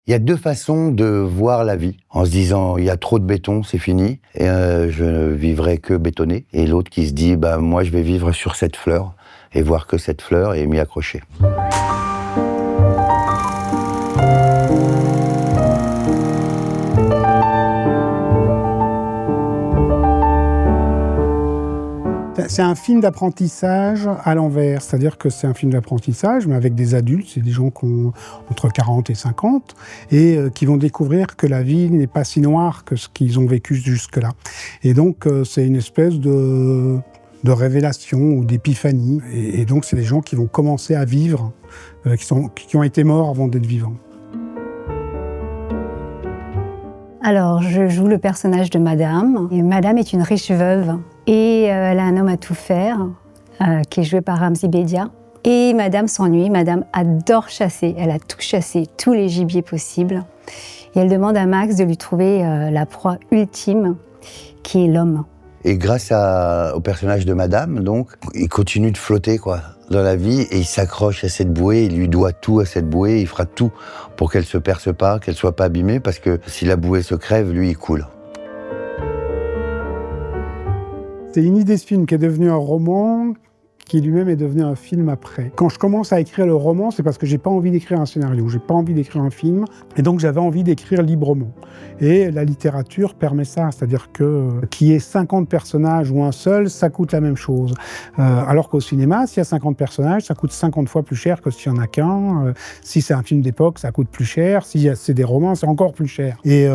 Il y a deux façons de voir la vie, en se disant il y a trop de béton, c'est fini, et je ne vivrai que bétonné. Et l'autre qui se dit moi je vais vivre sur cette fleur et voir que cette fleur et m'y accrocher. C'est un film d'apprentissage à l'envers, c'est-à-dire que c'est un film d'apprentissage, mais avec des adultes, c'est des gens qui ont entre 40 et 50, et qui vont découvrir que la vie n'est pas si noire que ce qu'ils ont vécu jusque-là. Et donc, c'est une espèce de révélation ou d'épiphanie. Et donc, c'est des gens qui vont commencer à vivre, qui ont été morts avant d'être vivants. Alors, je joue le personnage de Madame. Et Madame est une riche veuve. Et elle a un homme à tout faire, qui est joué par Ramzy Bedia. Et Madame s'ennuie. Madame adore chasser. Elle a tout chassé, tous les gibiers possibles. Et elle demande à Max de lui trouver la proie ultime, qui est l'homme. Et grâce au personnage de Madame, donc, il continue de flotter, dans la vie, et il s'accroche à cette bouée, il lui doit tout à cette bouée, il fera tout pour qu'elle se perce pas, qu'elle soit pas abîmée, parce que si la bouée se crève, lui, il coule. C'est une idée de film qui est devenue un roman, qui lui-même est devenu un film après. Quand je commence à écrire le roman, c'est parce que j'ai pas envie d'écrire un scénario, j'ai pas envie d'écrire un film, et donc j'avais envie d'écrire librement. Et la littérature permet ça, c'est-à-dire que qu'il y ait 50 personnages ou un seul, ça coûte la même chose. Alors qu'au cinéma, s'il y a 50 personnages, ça coûte 50 fois plus cher que s'il y en a qu'un. Si c'est un film d'époque, ça coûte plus cher. Si c'est des romans, c'est encore plus cher. Et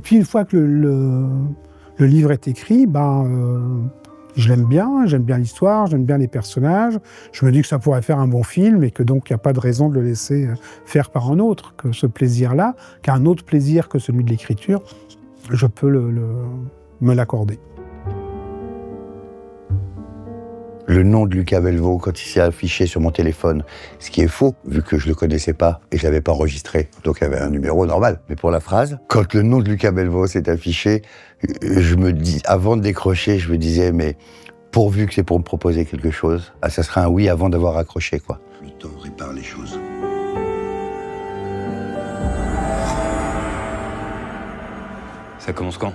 puis une fois que le livre est écrit, je l'aime bien, j'aime bien l'histoire, j'aime bien les personnages. Je me dis que ça pourrait faire un bon film et que donc il n'y a pas de raison de le laisser faire par un autre, que ce plaisir-là, qu'un autre plaisir que celui de l'écriture, je peux me l'accorder. Le nom de Lucas Belvaux, quand il s'est affiché sur mon téléphone, ce qui est faux, vu que je le connaissais pas et je l'avais pas enregistré, donc il y avait un numéro normal. Mais pour la phrase, quand le nom de Lucas Belvaux s'est affiché, je me dis, avant de décrocher, je me disais, mais pourvu que c'est pour me proposer quelque chose, ça sera un oui avant d'avoir accroché, Le temps répare les choses. Ça commence quand ?